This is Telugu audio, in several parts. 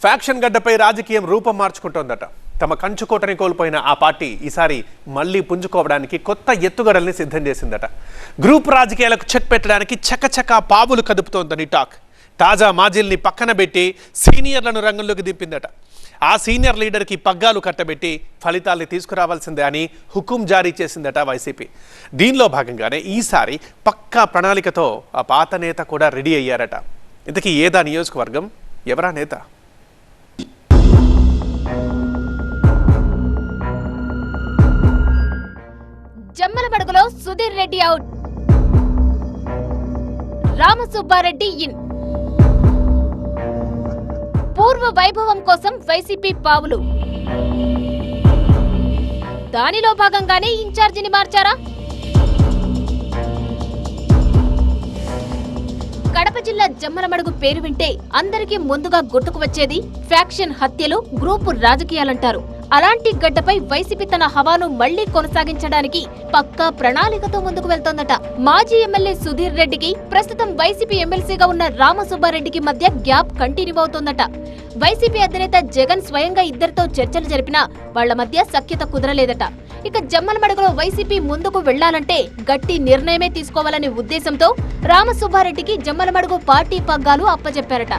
ఫ్యాక్షన్ గడ్డపై రాజకీయం రూపం మార్చుకుంటోందట. తమ కంచుకోటని కోల్పోయిన ఆ పార్టీ ఈసారి మళ్లీ పుంజుకోవడానికి కొత్త ఎత్తుగడల్ని సిద్ధం చేసిందట. గ్రూప్ రాజకీయాలకు చెక్ పెట్టడానికి చకచకా పావులు కదుపుతోందని టాక్. తాజా మాజీల్ని పక్కన పెట్టి సీనియర్లను రంగంలోకి దింపిందట. ఆ సీనియర్ లీడర్కి పగ్గాలు కట్టబెట్టి ఫలితాల్ని తీసుకురావాల్సిందే అని హుకుం జారీ చేసిందట వైసీపీ. దీనిలో భాగంగానే ఈసారి పక్కా ప్రణాళికతో ఆ పాత నేత కూడా రెడీ అయ్యారట. ఇంతకీ ఏదా నియోజకవర్గం, ఎవరా నేత? జమ్మలమడుగులో సుధీర్ రెడ్డి అవుట్, రామసుబ్బారెడ్డి ఇన్. పూర్వ వైభవం కోసం వైసీపీ పావులు. దానిలో భాగంగానే ఇన్ఛార్జిని మార్చారా? కడప జిల్లా జమ్మలమడుగు పేరు వింటే అందరికీ ముందుగా గుర్తుకు వచ్చేది ఫ్యాక్షన్ హత్యలు, గ్రూపు రాజకీయాలంటారు. అలాంటి గడ్డపై వైసీపీ తన హవాను మళ్లీ కొనసాగించడానికి పక్కా ప్రణాళికతో ముందుకు వెళ్తోందట. మాజీ ఎమ్మెల్యే సుధీర్ రెడ్డికి ప్రస్తుతం వైసీపీ ఎమ్మెల్సీగా ఉన్న రామసుబ్బారెడ్డికి మధ్య గ్యాప్ కంటిన్యూ అవుతోందట. వైసీపీ అధినేత జగన్ స్వయంగా ఇద్దరితో చర్చలు జరిపినా వాళ్ల మధ్య సఖ్యత కుదరలేదట. ఇక జమ్మలమడుగులో వైసీపీ ముందుకు వెళ్లాలంటే గట్టి నిర్ణయమే తీసుకోవాలనే ఉద్దేశంతో రామసుబ్బారెడ్డికి జమ్మలమడుగు పార్టీ పగ్గాలు అప్పచెప్పారట.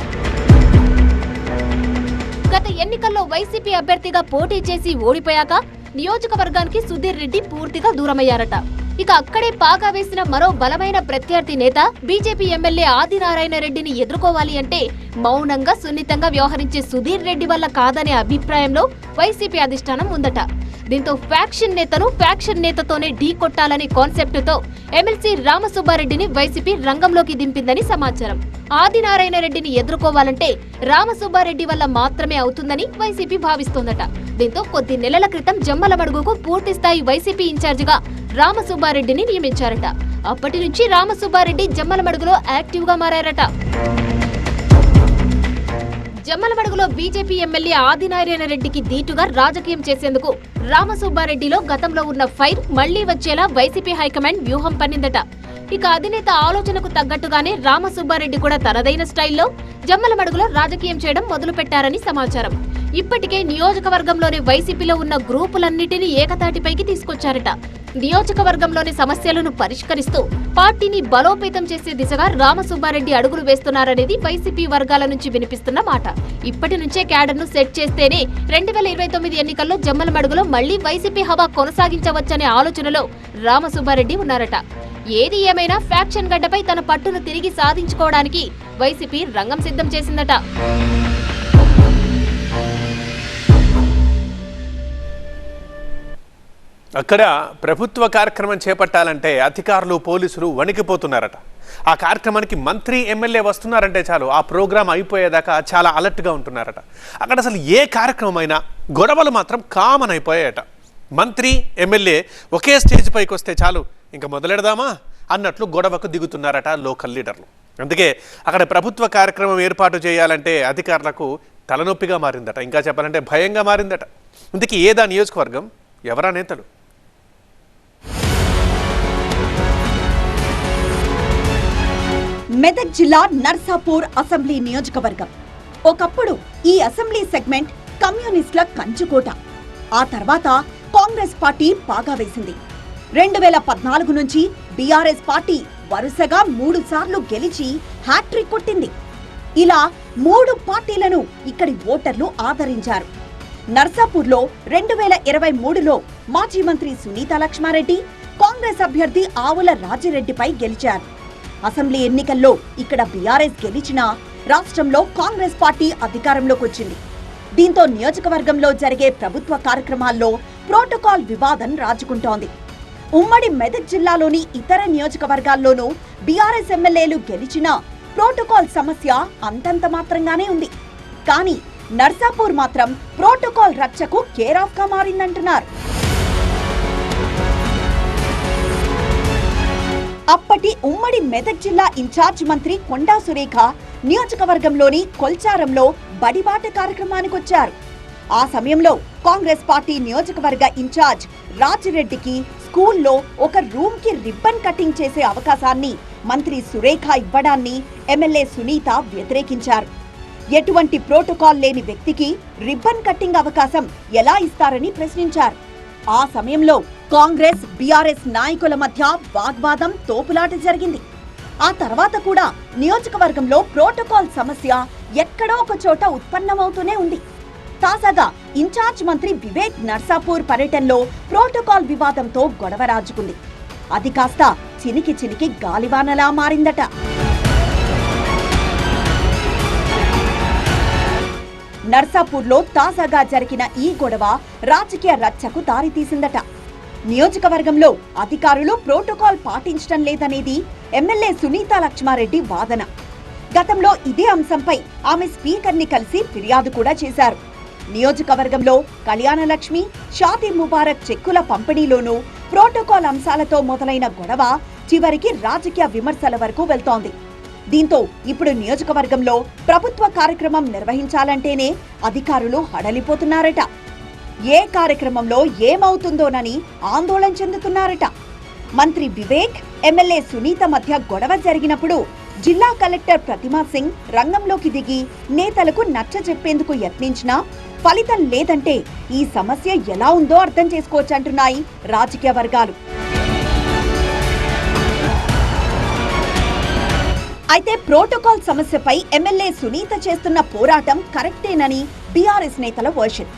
గత ఎన్నికల్లో వైసీపీ అభ్యర్థిగా పోటీ చేసి ఓడిపోయాక నియోజకవర్గానికి సుధీర్ రెడ్డి పూర్తిగా దూరమయ్యారట. ఇక అక్కడే పాగా వేసిన మరో బలమైన ప్రత్యర్థి నేత బీజేపీ ఎమ్మెల్యే ఆదినారాయణ రెడ్డిని ఎదుర్కోవాలి అంటే మౌనంగా, సున్నితంగా వ్యవహరించే సుధీర్ రెడ్డి వల్ల కాదనే అభిప్రాయంలో వైసీపీ అధిష్టానం ఉందట. దీంతో ఫ్యాక్షన్ నేతతోనే ఢీ కొట్టాలనే కాన్సెప్ట్ తో ఎమ్మెల్సీ రామసుబ్బారెడ్డిని వైసీపీ రంగంలోకి దింపిందని సమాచారం. ఆదినారాయణ రెడ్డిని ఎదుర్కోవాలంటే రామసుబ్బారెడ్డి వల్ల మాత్రమే అవుతుందని వైసీపీ భావిస్తోందట. దీంతో కొద్ది నెలల క్రితం జమ్మలమడుగుకు పూర్తిస్థాయి వైసీపీ ఇన్ఛార్జిగా రామసుబ్బారెడ్డిని నియమించారట. అప్పటి నుంచి రామసుబ్బారెడ్డి జమ్మలమడుగులో యాక్టివ్ గా మారారట. జమ్మలమడుగులో బీజేపీ ఎమ్మెల్యే ఆదినారాయణ రెడ్డికి దీటుగా రాజకీయం చేసేందుకు రామసుబ్బారెడ్డిలో గతంలో ఉన్న ఫైర్ మళ్లీ వచ్చేలా వైసీపీ హైకమాండ్ వ్యూహం పన్నిందట. ఇక అధినేత ఆలోచనకు తగ్గట్టుగానే రామసుబ్బారెడ్డి కూడా తనదైన స్టైల్లో జమ్మలమడుగులో రాజకీయం చేయడం మొదలు పెట్టారని సమాచారం. ఇప్పటికే నియోజకవర్గంలోని వైసీపీలో ఉన్న గ్రూపులన్నిటినీ ఏకతాటిపైకి తీసుకొచ్చారట. నియోజకవర్గంలోని సమస్యలను పరిష్కరిస్తూ పార్టీని బలోపేతం చేసే దిశగా రామసుబ్బారెడ్డి అడుగులు వేస్తున్నారనేది వైసీపీ వర్గాల నుంచి వినిపిస్తున్న మాట. ఇప్పటి నుంచే క్యాడర్ను సెట్ చేస్తేనే 2029 ఎన్నికల్లో జమ్మలమడుగులో మళ్లీ వైసీపీ హవా కొనసాగించవచ్చనే ఆలోచనలో రామసుబ్బారెడ్డి ఉన్నారట. ఏది ఏమైనా ఫ్యాక్షన్ గడ్డపై తన పట్టును తిరిగి సాధించుకోవడానికి వైసీపీ రంగం సిద్ధం చేసిందట. అక్కడ ప్రభుత్వ కార్యక్రమం చేపట్టాలంటే అధికారులు, పోలీసులు వణికిపోతున్నారట. ఆ కార్యక్రమానికి మంత్రి, ఎమ్మెల్యే వస్తున్నారంటే చాలు ఆ ప్రోగ్రాం అయిపోయేదాకా చాలా అలర్ట్గా ఉంటున్నారట. అక్కడ అసలు ఏ కార్యక్రమం అయినా గొడవలు మాత్రం కామన్ అయిపోయాయట. మంత్రి, ఎమ్మెల్యే ఒకే స్టేజ్ పైకి వస్తే చాలు ఇంకా మొదలెడదామా అన్నట్లు గొడవకు దిగుతున్నారట లోకల్ లీడర్లు. అందుకే అక్కడ ప్రభుత్వ కార్యక్రమం ఏర్పాటు చేయాలంటే అధికారులకు తలనొప్పిగా మారిందట. ఇంకా చెప్పాలంటే భయంగా మారిందట. ఇందుకే ఏదా నియోజకవర్గం, ఎవరా నేతలు? మెదక్ జిల్లా నర్సాపూర్ అసెంబ్లీ నియోజకవర్గం. ఒకప్పుడు ఈ అసెంబ్లీ సెగ్మెంట్ కమ్యూనిస్టుల కంచుకోట. ఆ తర్వాత కాంగ్రెస్ పార్టీ పాగా వేసింది. 2014 నుంచి బీఆర్ఎస్ పార్టీ వరుసగా 3 సార్లు గెలిచి హ్యాట్రిక్ కొట్టింది. ఇలా 3 పార్టీలను ఇక్కడి ఓటర్లు ఆదరించారు. నర్సాపూర్లో 2023లో మాజీ మంత్రి సునీతా లక్ష్మారెడ్డి కాంగ్రెస్ అభ్యర్థి ఆవుల రాజిరెడ్డిపై గెలిచారు. అసెంబ్లీ ఎన్నికల్లో ఇక్కడ బీఆర్ఎస్ గెలిచినా రాష్ట్రంలో కాంగ్రెస్ పార్టీ అధికారంలోకి వచ్చింది. దీంతో నియోజకవర్గంలో జరిగే ప్రభుత్వ కార్యక్రమాల్లో ప్రోటోకాల్ వివాదం రాజుకుంటోంది. ఉమ్మడి మెదక్ జిల్లాలోని ఇతర నియోజకవర్గాల్లోనూ బీఆర్ఎస్ ఎమ్మెల్యేలు గెలిచినా ప్రోటోకాల్ సమస్య అంతంత మాత్రంగానే ఉంది. కానీ నర్సాపూర్ మాత్రం ప్రోటోకాల్ రచ్చకు కేర్ ఆఫ్ గా మారిందంటున్నారు. అప్పటి ఉమ్మడి మెదక్ జిల్లా ఇన్ఛార్జ్ మంత్రి కొండా సురేఖ నియోజకవర్గంలోని కొల్చారంలో బడిబాట కార్యక్రమానికొచ్చారు. ఆ సమయంలో కాంగ్రెస్ పార్టీ నియోజకవర్గ ఇన్ఛార్జ్ రాజిరెడ్డికి స్కూల్లో ఒక రూమ్ కి రిబ్బన్ కటింగ్ చేసే అవకాశాన్ని మంత్రి సురేఖ ఇవ్వడాన్ని ఎమ్మెల్యే సునీత వ్యతిరేకించారు. ఎటువంటి ప్రోటోకాల్ లేని వ్యక్తికి రిబ్బన్ కట్టింగ్ అవకాశం ఎలా ఇస్తారని ప్రశ్నించారు. ఆ సమయంలో కాంగ్రెస్ బీఆర్ఎస్ నాయకుల మధ్య వాగ్వాదం తోపులాట జరిగింది. ఆ తర్వాత కూడా నియోజకవర్గంలో ప్రోటోకాల్ సమస్య ఎక్కడో ఒక చోట ఉత్పన్నమవుతూనే ఉంది. తాజాగా ఇన్ఛార్జ్ మంత్రి వివేక్ నర్సాపూర్ పర్యటనలో ప్రోటోకాల్ వివాదంతో గొడవ రాజుకుంది. అది కాస్త చినికి చినికి గాలివానలా మారిందట. నర్సాపూర్లో తాజాగా జరిగిన ఈ గొడవ రాజకీయ రచ్చకు దారితీసిందట. నియోజకవర్గంలో అధికారులు ప్రోటోకాల్ పాటించడం లేదనేది ఎమ్మెల్యే సునీతా లక్ష్మారెడ్డి వాదన. గతంలో ఇదే అంశంపై ఆమె స్పీకర్ని కలిసి ఫిర్యాదు కూడా చేశారు. నియోజకవర్గంలో కళ్యాణలక్ష్మి, షాదీ ముబారక్ చెక్కుల పంపిణీలోనూ ప్రోటోకాల్ అంశాలతో మొదలైన గొడవ చివరికి రాజకీయ విమర్శల వరకు వెళ్తోంది. దీంతో ఇప్పుడు నియోజకవర్గంలో ప్రభుత్వ కార్యక్రమం నిర్వహించాలంటేనే అధికారులు హడలిపోతున్నారట. ఏ కార్యక్రమంలో ఏమవుతుందోనని ఆందోళన చెందుతున్నారట. మంత్రి వివేక్, ఎమ్మెల్యే సునీత మధ్య గొడవ జరిగినప్పుడు జిల్లా కలెక్టర్ ప్రతిమా సింగ్ రంగంలోకి దిగి నేతలకు నచ్చజెప్పేందుకు యత్నించినా ఫలితం లేదంటే ఈ సమస్య ఎలా ఉందో అర్థం చేసుకోవచ్చంటున్నాయి రాజకీయ వర్గాలు. అయితే ప్రోటోకాల్ సమస్యపై ఎమ్మెల్యే సునీత చేస్తున్న పోరాటం కరెక్టేనని బీఆర్ఎస్ నేతల వర్షన్.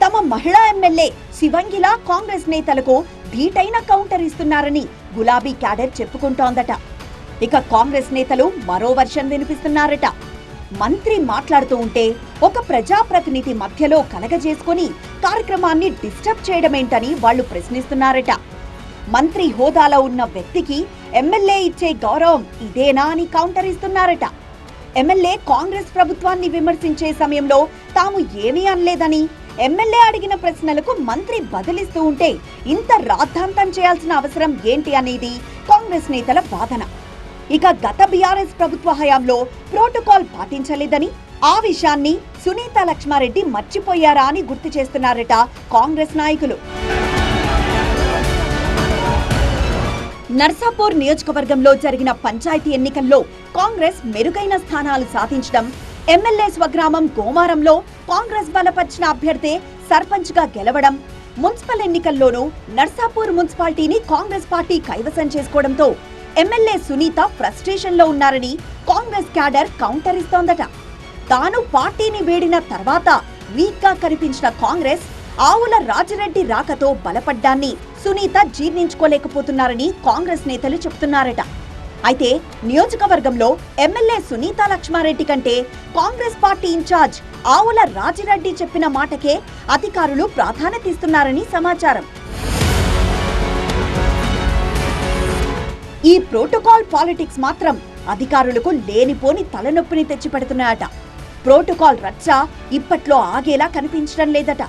తమ మహిళా ఎమ్మెల్యే శివంగిలా కాంగ్రెస్ నేతలకు ధీటైన కౌంటర్ ఇస్తున్నారని గులాబీ క్యాడర్ చెప్పుకుంటోందట. ఇక కాంగ్రెస్ నేతలు మరో వర్షన్ వినిపిస్తున్నారట. మంత్రి మాట్లాడుతూ ఉంటే ఒక ప్రజాప్రతినిధి మధ్యలో కలగజేసుకుని కార్యక్రమాన్ని డిస్టర్బ్ చేయడమేంటని వాళ్లు ప్రశ్నిస్తున్నారట. మంత్రి హోదాలో ఉన్న వ్యక్తికి ఎమ్మెల్యే ఇచ్చే గౌరవం ఇదేనా అని కౌంటర్ ఇస్తున్నారట. ఎమ్మెల్యే కాంగ్రెస్ ప్రభుత్వాన్ని విమర్శించే సమయంలో తాము ఏమీ అనలేదని, ఎమ్మెల్యే అడిగిన ప్రశ్నలకు మంత్రి బదిలిస్తూ ఉంటే ఇంత రాద్ధాంతం చేయాల్సిన అవసరం ఏంటి అనేది కాంగ్రెస్ నేతల వాదన. ఇక గత బీఆర్ఎస్ ప్రభుత్వ హయాంలో ప్రోటోకాల్ పాటించలేదని, ఆ విషయాన్ని సునీతా లక్ష్మారెడ్డి మర్చిపోయారా అని గుర్తు చేస్తున్నారట కాంగ్రెస్ నాయకులు. నర్సాపూర్ నియోజకవర్గంలో జరిగిన పంచాయతీ ఎన్నికల్లో కాంగ్రెస్ మెరుగైన స్థానాలు సాధించడం, ఎమ్మెల్యే స్వగ్రామం గోమారంలో కాంగ్రెస్ బలపరిచిన అభ్యర్థే సర్పంచ్ గా గెలవడం, మున్సిపల్ ఎన్నికల్లోనూ నర్సాపూర్ మున్సిపాలిటీని కాంగ్రెస్ పార్టీ కైవసం చేసుకోవడంతో ఎమ్మెల్యే సునీత ఫ్రస్ట్రేషన్ లో ఉన్నారని కాంగ్రెస్ క్యాడర్ కౌంటర్ ఇస్తోందట. తాను పార్టీని వీడిన తర్వాత వీక్ గా కనిపించిన కాంగ్రెస్ ఆవుల రాజిరెడ్డి రాకతో బలపడ్డాన్ని సునీత జీర్ణించుకోలేకపోతున్నారని కాంగ్రెస్ నేతలు చెబుతున్నారట. అయితే నియోజకవర్గంలో ఎమ్మెల్యే సునీతా లక్ష్మారెడ్డి కంటే కాంగ్రెస్ పార్టీ ఇన్ఛార్జ్ ఆవుల రాజిరెడ్డి చెప్పిన మాటకే అధికారులు ప్రాధాన్యత ఇస్తున్నారని సమాచారం. ఈ ప్రోటోకాల్ పాలిటిక్స్ మాత్రం అధికారులకు లేనిపోని తలనొప్పిని తెచ్చిపెడుతున్నాయట. ప్రోటోకాల్ రచ్చ ఇప్పట్లో ఆగేలా కనిపించడం లేదట.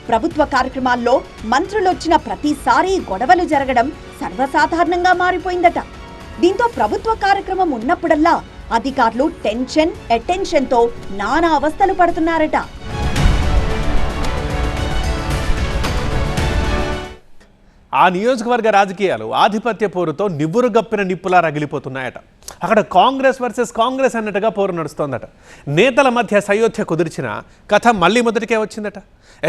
ప్రభుత్వ కార్యక్రమాల్లో మంత్రులొచ్చిన ప్రతిసారి గొడవలు జరగడం సర్వసాధారణంగా మారిపోయిందట. దీంతో ప్రభుత్వ కార్యక్రమం ఉన్నప్పుడల్లా అధికారులు అటెన్షన్తో నానా అవస్థలు పడుతున్నారట. ఆ నియోజకవర్గ రాజకీయాలు ఆధిపత్య పోరుతో నివ్వురుగప్పిన నిప్పులా రగిలిపోతున్నాయట. అక్కడ కాంగ్రెస్ వర్సెస్ కాంగ్రెస్ అన్నట్టుగా పోరు నడుస్తోందట. నేతల మధ్య సయోధ్య కుదిర్చిన కథ మళ్ళీ మొదటికే వచ్చిందట.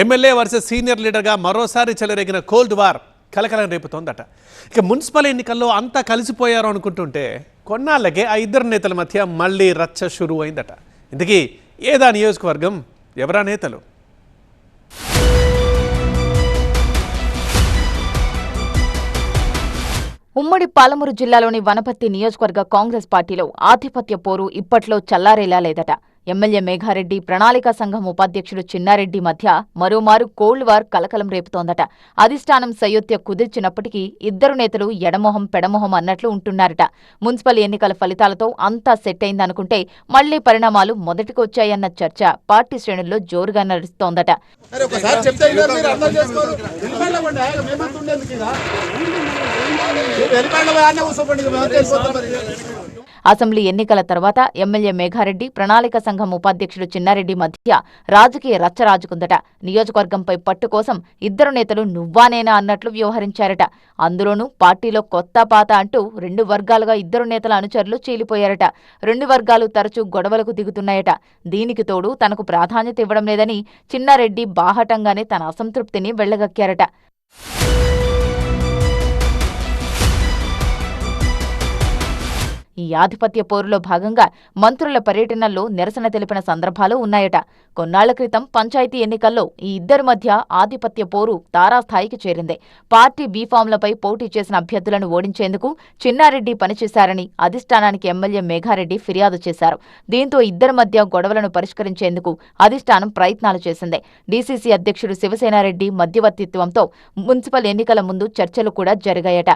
ఎమ్మెల్యే వర్సెస్ సీనియర్ లీడర్గా మరోసారి చెలరేగిన కోల్డ్ వార్ కలకలం రేపుతోందట. ఇక మున్సిపల్ ఎన్నికల్లో అంతా కలిసిపోయారు అనుకుంటుంటే కొన్నాళ్ళకే ఆ ఇద్దరు నేతల మధ్య మళ్ళీ రచ్చ షురు అయిందట. ఇంతకీ ఏదా నియోజకవర్గం, ఎవరా నేతలు? ఉమ్మడి పాలమూరు జిల్లాలోని వనపర్తి నియోజకవర్గ కాంగ్రెస్ పార్టీలో ఆధిపత్య పోరు ఇప్పట్లో చల్లారేలా లేదట. ఎమ్మెల్యే మేఘారెడ్డి, ప్రణాళికా సంఘం ఉపాధ్యక్షుడు చిన్నారెడ్డి మధ్య మరోమారు కోల్డ్ వార్ కలకలం రేపుతోందట. అధిష్టానం సయోధ్య కుదిర్చినప్పటికీ ఇద్దరు నేతలు ఎడమొహం పెడమొహం అన్నట్లు ఉంటున్నారట. మున్సిపల్ ఎన్నికల ఫలితాలతో అంతా సెట్ అయిందనుకుంటే మళ్లీ పరిణామాలు మొదటికొచ్చాయన్న చర్చ పార్టీ శ్రేణుల్లో జోరుగా నడుస్తోందట. అసెంబ్లీ ఎన్నికల తర్వాత ఎమ్మెల్యే మేఘారెడ్డి ప్రణాళిక సంఘం ఉపాధ్యక్షుడు చిన్నారెడ్డి మధ్య రాజకీయ రచ్చ రాజుకుందట. నియోజకవర్గంపై పట్టు కోసం ఇద్దరు నేతలు నువ్వానేనా అన్నట్లు వ్యవహరించారట. అందులోనూ పార్టీలో కొత్త పాత అంటూ రెండు వర్గాలుగా ఇద్దరు నేతల అనుచరులు చీలిపోయారట. రెండు వర్గాలు తరచూ గొడవలకు దిగుతున్నాయట. దీనికి తోడు తనకు ప్రాధాన్యత ఇవ్వడం లేదని చిన్నారెడ్డి బాహటంగానే తన అసంతృప్తిని వెళ్లగక్కారట. ఈ ఆధిపత్య పోరులో భాగంగా మంత్రుల పర్యటనల్లో నిరసన తెలిపిన సందర్భాలు ఉన్నాయట. కొన్నాళ్ల క్రితం పంచాయతీ ఎన్నికల్లో ఈ ఇద్దరి మధ్య ఆధిపత్య పోరు తారాస్థాయికి చేరింది. పార్టీ బీఫామ్లపై పోటీ చేసిన అభ్యర్థులను ఓడించేందుకు చిన్నారెడ్డి పనిచేశారని అధిష్టానానికి ఎమ్మెల్యే మేఘారెడ్డి ఫిర్యాదు చేశారు. దీంతో ఇద్దరి మధ్య గొడవలను పరిష్కరించేందుకు అధిష్టానం ప్రయత్నాలు చేసింది. డీసీసీ అధ్యక్షుడు శివసేనారెడ్డి మధ్యవర్తిత్వంతో మున్సిపల్ ఎన్నికల ముందు చర్చలు కూడా జరిగాయట.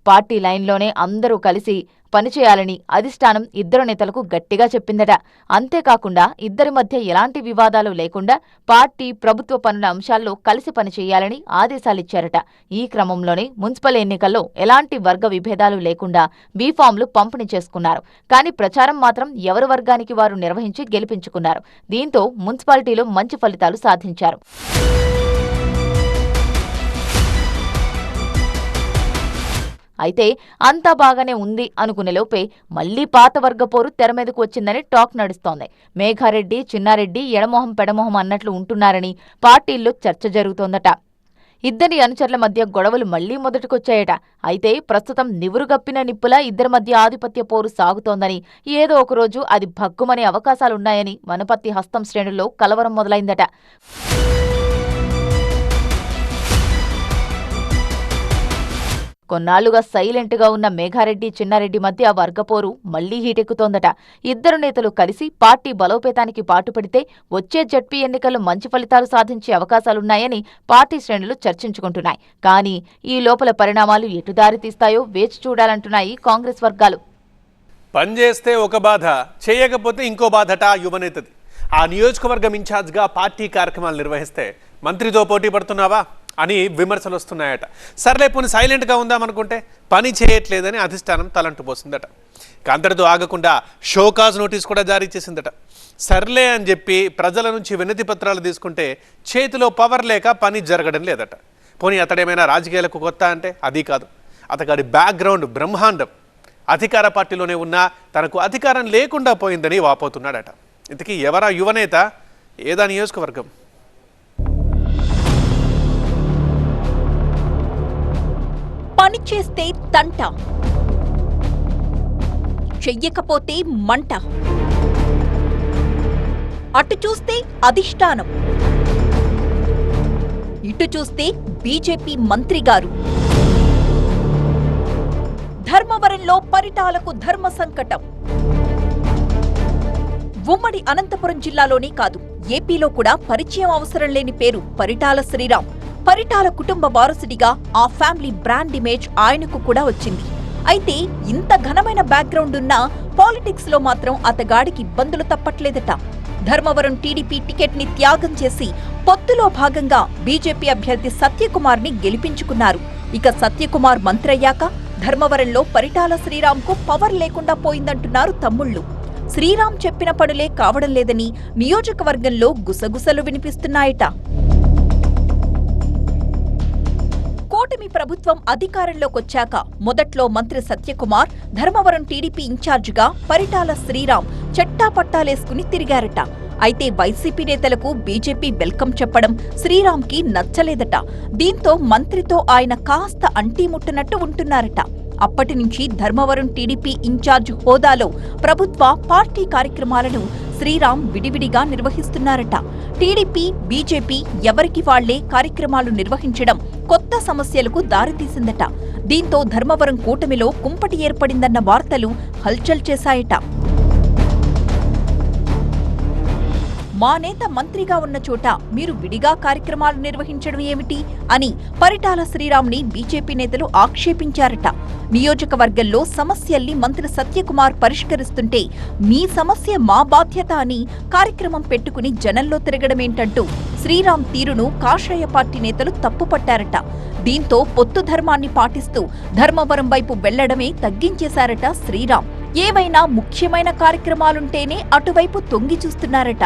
పార్టీ లైన్లోనే అందరూ కలిసి పనిచేయాలని అధిష్టానం ఇద్దరు నేతలకు గట్టిగా చెప్పిందట. అంతేకాకుండా ఇద్దరి మధ్య ఎలాంటి వివాదాలు లేకుండా పార్టీ ప్రభుత్వ పనుల అంశాల్లో కలిసి పనిచేయాలని ఆదేశాలిచ్చారట. ఈ క్రమంలోనే మున్సిపల్ ఎన్నికల్లో ఎలాంటి వర్గ విభేదాలు లేకుండా బీఫామ్లు పంపిణీ చేసుకున్నారు. కానీ ప్రచారం మాత్రం ఎవరి వర్గానికి వారు నిర్వహించి గెలిపించుకున్నారు. దీంతో మున్సిపాలిటీలో మంచి ఫలితాలు సాధించారు. అయితే అంతా బాగానే ఉంది అనుకునే లోపే మళ్లీ పాత వర్గ పోరు తెరమీదకు వచ్చిందని టాక్ నడుస్తోంది. మేఘారెడ్డి చిన్నారెడ్డి ఎడమొహం పెడమొహం అన్నట్లు ఉంటున్నారని పార్టీల్లో చర్చ జరుగుతోందట. ఇద్దరి అనుచరుల మధ్య గొడవలు మళ్లీ మొదటికొచ్చాయట. అయితే ప్రస్తుతం నివురుగప్పిన నిప్పులా ఇద్దరి మధ్య ఆధిపత్య పోరు సాగుతోందని, ఏదో ఒకరోజు అది భగ్గుమనే అవకాశాలున్నాయని వనపర్తి హస్తం శ్రేణుల్లో కలవరం మొదలైందట. కొన్నాళ్లుగా సైలెంట్గా ఉన్న మేఘారెడ్డి చిన్నారెడ్డి మధ్య వర్గపోరు మళ్లీ హీటెక్కుతోందట. ఇద్దరు నేతలు కలిసి పార్టీ బలోపేతానికి పాటుపడితే వచ్చే జడ్పీ ఎన్నికల్లో మంచి ఫలితాలు సాధించే అవకాశాలున్నాయని పార్టీ శ్రేణులు చర్చించుకుంటున్నాయి. కానీ ఈ లోపల పరిణామాలు ఎటు దారి తీస్తాయో వేచి చూడాలంటున్నాయి కాంగ్రెస్ వర్గాలు. పనిచేస్తే ఒక బాధ, చేయకపోతే ఇంకో బాధట యువనేతది. ఆ నియోజకవర్గం ఇన్ఛార్జ్గా పార్టీ కార్యక్రమాలు నిర్వహిస్తే మంత్రితో పోటీ పడుతున్నావా అని విమర్శలు వస్తున్నాయట. సర్లే పోనీ సైలెంట్గా ఉందామనుకుంటే పని చేయట్లేదని అధిష్టానం తలంటు పోసిందట. అంతటితో ఆగకుండా షోకాజ్ నోటీస్ కూడా జారీ చేసిందట. సర్లే అని చెప్పి ప్రజల నుంచి వినతి పత్రాలు తీసుకుంటే చేతిలో పవర్ లేక పని జరగడం లేదట. పోనీ అతడేమైనా రాజకీయాలకు కొత్త అంటే అది కాదు. అతగాడి బ్యాక్గ్రౌండ్ బ్రహ్మాండం. అధికార పార్టీలోనే ఉన్నా తనకు అధికారం లేకుండా పోయిందని వాపోతున్నాడట. ఇంతకీ ఎవరా యువనేత, ఏదా నియోజకవర్గం? పని చేస్తే తంట, చెయ్యకపోతే మంట. అటు చూస్తే అధిష్టానం, ఇటు చూస్తే బీజేపీ మంత్రి గారు. ధర్మవరంలో పరిటాలకు ధర్మ సంకటం. ఉమ్మడి అనంతపురం జిల్లాలోనే కాదు, ఏపీలో కూడా పరిచయం అవసరం లేని పేరు పరిటాల శ్రీరామ్. పరిటాల కుటుంబ వారసుడిగా ఆ ఫ్యామిలీ బ్రాండ్ ఇమేజ్ ఆయనకు కూడా వచ్చింది. అయితే ఇంత ఘనమైన బ్యాక్గ్రౌండ్ ఉన్నా పాలిటిక్స్ లో మాత్రం అతగాడికి ఇబ్బందులు తప్పట్లేదట. ధర్మవరం టీడీపీ టికెట్ ని త్యాగం చేసి పొత్తులో భాగంగా బీజేపీ అభ్యర్థి సత్యకుమార్ ని గెలిపించుకున్నారు. ఇక సత్యకుమార్ మంత్రయ్యాక ధర్మవరంలో పరిటాల శ్రీరామ్కు పవర్ లేకుండా పోయిందంటున్నారు తమ్ముళ్లు. శ్రీరామ్ చెప్పిన పనులే కావడం లేదని నియోజకవర్గంలో గుసగుసలు వినిపిస్తున్నాయట. కూటమి ప్రభుత్వం అధికారంలోకొచ్చాక మొదట్లో మంత్రి సత్యకుమార్ ధర్మవరం టీడీపీ ఇన్ఛార్జిగా పరిటాల శ్రీరామ్ చెట్టాపట్టాలేసుకుని తిరిగారట. అయితే వైసీపీ నేతలకు బీజేపీ వెల్కమ్ చెప్పడం శ్రీరామ్కి నచ్చలేదట. దీంతో మంత్రితో ఆయన కాస్త అంటీముట్టనట్టు ఉంటున్నారట. అప్పటి నుంచి ధర్మవరం టీడీపీ ఇన్ఛార్జ్ హోదాలో ప్రభుత్వ పార్టీ కార్యక్రమాలను శ్రీరామ్ విడివిడిగా నిర్వహిస్తున్నారట. టీడీపీ బీజేపీ ఎవరికి వాళ్లే కార్యక్రమాలు నిర్వహించడం కొత్త సమస్యలకు దారితీసిందట. దీంతో ధర్మవరం కూటమిలో కుంపటి ఏర్పడిందన్న వార్తలు హల్చల్ చేశాయట. మా నేత మంత్రిగా ఉన్న చోట మీరు విడిగా కార్యక్రమాలు నిర్వహించడం ఏమిటి అని పరిటాల శ్రీరామ్ని బీజేపీ నేతలు ఆక్షేపించారట. నియోజకవర్గంలో సమస్యల్ని మంత్రి సత్యకుమార్ పరిష్కరిస్తుంటే మీ సమస్య మా బాధ్యత అని కార్యక్రమం పెట్టుకుని జనంలో తిరగడమేంటంటూ శ్రీరామ్ తీరును కాషాయ పార్టీ నేతలు తప్పుపట్టారట. దీంతో పొత్తు ధర్మాన్ని పాటిస్తూ ధర్మవరం వైపు వెళ్లడమే తగ్గించేశారట శ్రీరామ్. ఏవైనా ముఖ్యమైన కార్యక్రమాలుంటేనే అటువైపు తొంగి చూస్తున్నారట.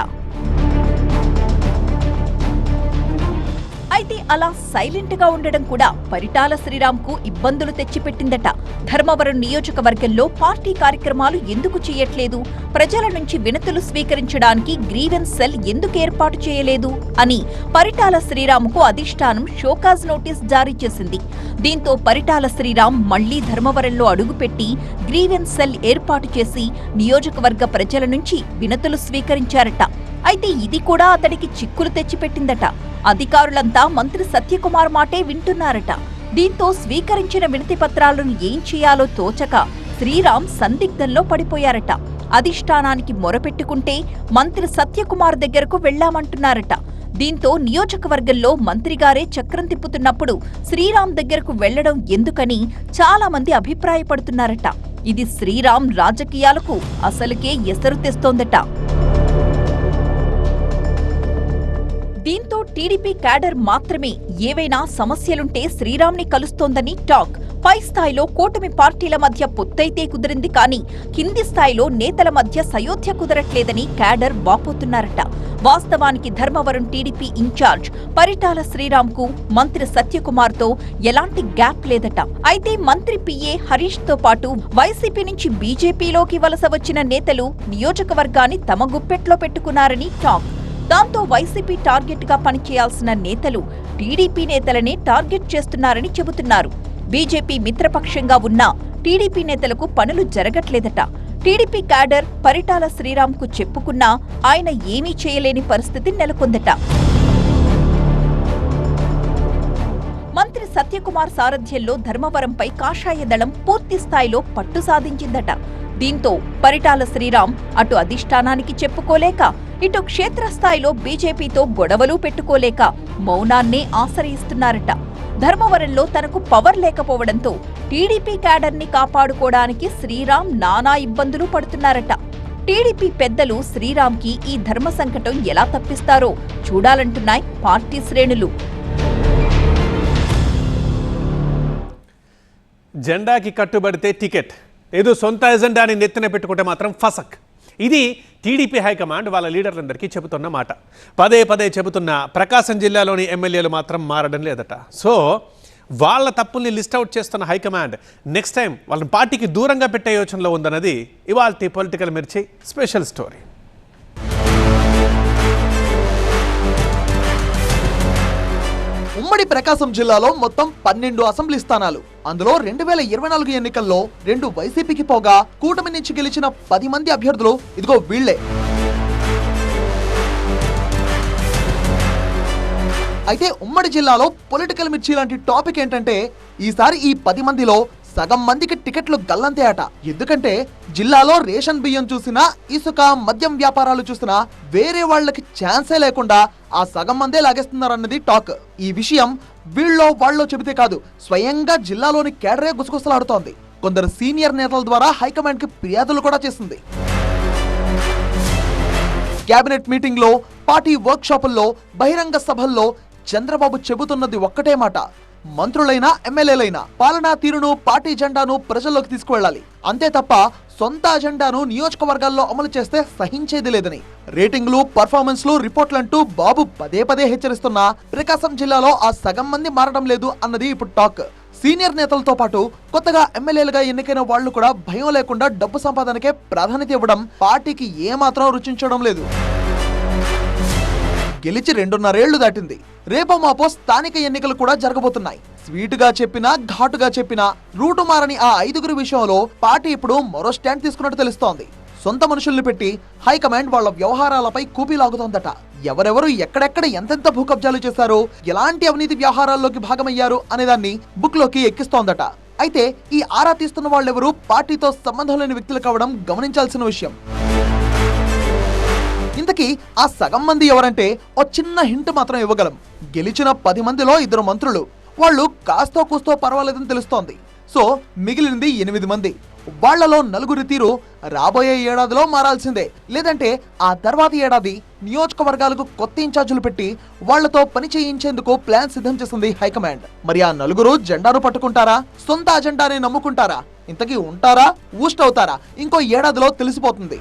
అయితే అలా సైలెంట్ గా ఉండడం కూడా పరిటాల శ్రీరామ్కు ఇబ్బందులు తెచ్చిపెట్టిందట. ధర్మవరం నియోజకవర్గంలో పార్టీ కార్యక్రమాలు ఎందుకు చేయట్లేదు, ప్రజల నుంచి వినతులు స్వీకరించడానికి గ్రీవెన్స్ సెల్ ఎందుకు ఏర్పాటు చేయలేదు అని పరిటాల శ్రీరామ్కు అధిష్టానం షోకాజ్ నోటీస్ జారీ చేసింది. దీంతో పరిటాల శ్రీరామ్ మళ్లీ ధర్మవరంలో అడుగుపెట్టి గ్రీవెన్స్ సెల్ ఏర్పాటు చేసి నియోజకవర్గ ప్రజల నుంచి వినతులు స్వీకరించారట. అయితే ఇది కూడా అతడికి చిక్కులు తెచ్చిపెట్టిందట. అధికారులంతా మంత్రి సత్యకుమార్ మాటే వింటున్నారట. దీంతో స్వీకరించిన వినతి పత్రాలను ఏం చేయాలో తోచక శ్రీరామ్ సందిగ్ధంలో పడిపోయారట. అధిష్టానానికి మొరపెట్టుకుంటే మంత్రి సత్యకుమార్ దగ్గరకు వెళ్లామంటున్నారట. దీంతో నియోజకవర్గంలో మంత్రిగారే చక్రం తిప్పుతున్నప్పుడు శ్రీరామ్ దగ్గరకు వెళ్లడం ఎందుకని చాలా మంది అభిప్రాయపడుతున్నారట. ఇది శ్రీరామ్ రాజకీయాలకు అసలుకే ఎసరు తెస్తోందట. దీంతో టీడీపీ క్యాడర్ మాత్రమే ఏవైనా సమస్యలుంటే శ్రీరామ్ని కలుస్తోందని టాక్. పై స్థాయిలో కూటమి పార్టీల మధ్య పొత్తైతే కుదిరింది కానీ కింది స్థాయిలో నేతల మధ్య సయోధ్య కుదరట్లేదని క్యాడర్ వాపోతున్నారట. వాస్తవానికి ధర్మవరం టీడీపీ ఇన్ఛార్జ్ పరిటాల శ్రీరామ్కు మంత్రి సత్యకుమార్తో ఎలాంటి గ్యాప్ లేదట. అయితే మంత్రి పిఏ హరీష్ తో పాటు వైసీపీ నుంచి బీజేపీలోకి వలస వచ్చిన నేతలు నియోజకవర్గాన్ని తమ గుప్పెట్లో పెట్టుకున్నారని టాక్. దాంతో వైసీపీ టార్గెట్ గా పనిచేయాల్సిన నేతలు టీడీపీ నేతలనే టార్గెట్ చేస్తున్నారని చెబుతున్నారు. బీజేపీ మిత్రపక్షంగా ఉన్న టీడీపీ నేతలకు పనులు జరగట్లేదట. టీడీపీ క్యాడర్ పరిటాల శ్రీరామ్కు చెప్పుకున్నా ఆయన ఏమీ చేయలేని పరిస్థితి నెలకొందట. మంత్రి సత్యకుమార్ సారథ్యంలో ధర్మవరంపై కాషాయ దళం పూర్తి స్థాయిలో పట్టు సాధించిందట. దీంతో పరిటాల శ్రీరామ్ అటు అధిష్టానానికి చెప్పుకోలేక ఇటు క్షేత్రస్థాయిలో బీజేపీతో గొడవలు పెట్టుకోలేక మౌనాన్నే ఆశ్రయిస్తున్నారట. ధర్మవరంలో తనకు పవర్ లేకపోవడంతో టీడీపీ క్యాడర్ని కాపాడుకోవడానికి శ్రీరామ్ నానా ఇబ్బందులు పడుతున్నారట. టీడీపీ పెద్దలు శ్రీరామ్కి ఈ ధర్మ సంకటం ఎలా తప్పిస్తారో చూడాలంటున్నాయి పార్టీ శ్రేణులు. జెండాకి కట్టుబడితే టికెట్, ఏదో సొంత ఎజెండాని నెత్తిన పెట్టుకుంటే మాత్రం ఫసక్. ఇది టీడీపీ హైకమాండ్ వాళ్ళ లీడర్లందరికీ చెబుతున్న మాట. పదే పదే చెబుతున్న ప్రకాశం జిల్లాలోని ఎమ్మెల్యేలు మాత్రం మారడం లేదట. సో వాళ్ళ తప్పుల్ని లిస్ట్ అవుట్ చేస్తున్న హైకమాండ్ నెక్స్ట్ టైం వాళ్ళని పార్టీకి దూరంగా పెట్టే యోచనలో ఉందన్నది ఇవాల్టి పొలిటికల్ మిర్చి స్పెషల్ స్టోరీ. ఉమ్మడి ప్రకాశం జిల్లాలో మొత్తం 12 అసెంబ్లీ స్థానాలు. అందులో 2024 ఎన్నికల్లో 2 వైసీపీకి పోగా కూటమి నుంచి గెలిచిన 10 మంది అభ్యర్థులు ఇదిగో వీళ్లే. అయితే ఉమ్మడి జిల్లాలో పొలిటికల్ మిర్చి లాంటి టాపిక్ ఏంటంటే ఈసారి ఈ 10 మందిలో సగం మందికి టికెట్లు గల్లంతే అట. ఎందుకంటే జిల్లాలో రేషన్ బియ్యం చూసినా, ఇసుక, మద్యం వ్యాపారాలు చూసినా వేరే వాళ్లకి ఛాన్సే లేకుండా ఆ సగం మందే లాగేస్తున్నారన్నది టాక్. ఈ విషయం వీళ్ళో వాళ్ళో చెబితే కాదు, స్వయంగా జిల్లాలోని కేడరే గుసగుసలాడుతోంది. కొందరు సీనియర్ నేతల ద్వారా హైకమాండ్ కి ఫిర్యాదులు కూడా చేసింది. కేబినెట్ మీటింగ్ లో, పార్టీ వర్క్ షాపుల్లో, బహిరంగ సభల్లో చంద్రబాబు చెబుతున్నది ఒక్కటే మాట: మంత్రులైనా ఎమ్మెల్యేలైనా పాలనా తీరును, పార్టీ జెండాను ప్రజల్లోకి తీసుకువెళ్లాలి. అంతే తప్ప సొంత అజెండాను నియోజకవర్గాల్లో అమలు చేస్తే సహించేది లేదని. రేటింగ్లు, పర్ఫార్మెన్స్లు, రిపోర్ట్లంటూ బాబు పదే పదే హెచ్చరిస్తున్నా ప్రకాశం జిల్లాలో ఆ సగం మంది మారడం లేదు అన్నది ఇప్పుడు టాక్. సీనియర్ నేతలతో పాటు కొత్తగా ఎమ్మెల్యేలుగా ఎన్నికైన వాళ్లు కూడా భయం లేకుండా డబ్బు సంపాదనకే ప్రాధాన్యత ఇవ్వడం పార్టీకి ఏమాత్రం రుచించడం లేదు. గెలిచి 2.5 ఏళ్లు దాటింది. రేపో మాపో స్థానిక ఎన్నికలు కూడా జరగబోతున్నాయి. స్వీటుగా చెప్పినా, ఘాటుగా చెప్పినా రూటు మారని ఆ 5గురి విషయంలో పార్టీ ఇప్పుడు మరో స్టాండ్ తీసుకున్నట్టు తెలుస్తోంది. సొంత మనుషుల్ని పెట్టి హైకమాండ్ వాళ్ల వ్యవహారాలపై కూపీలాగుతోందట. ఎవరెవరు ఎక్కడెక్కడ ఎంతెంత భూకబ్జాలు చేశారో, ఎలాంటి అవినీతి వ్యవహారాల్లోకి భాగమయ్యారు అనేదాన్ని బుక్ లోకి ఎక్కిస్తోందట. అయితే ఈ ఆరా తీస్తున్న వాళ్ళెవరూ పార్టీతో సంబంధం లేని వ్యక్తులు కావడం గమనించాల్సిన విషయం. ఇంతకీ ఇంతకీ ఆ సగం మంది ఎవరంటే ఓ చిన్న హింట్ మాత్రం ఇవ్వగలం. గెలిచిన 10 మందిలో 2 మంత్రులు, వాళ్ళు కాస్తో కూస్తో పర్వాలేదని తెలుస్తోంది. సో మిగిలినది 8 మంది. వాళ్లలో 4 తీరు రాబోయే ఏడాదిలో మారాల్సిందే. లేదంటే ఆ తర్వాతి ఏడాది నియోజకవర్గాలకు కొత్త ఇన్ఛార్జీలు పెట్టి వాళ్లతో పని చేయించేందుకు ప్లాన్ సిద్ధం చేసింది హైకమాండ్. మరి ఆ 4 జెండాను పట్టుకుంటారా, సొంత అజెండాని నమ్ముకుంటారా, ఇంతకీ ఉంటారా, ఊస్ట్ అవుతారా, ఇంకో ఏడాదిలో తెలిసిపోతుంది.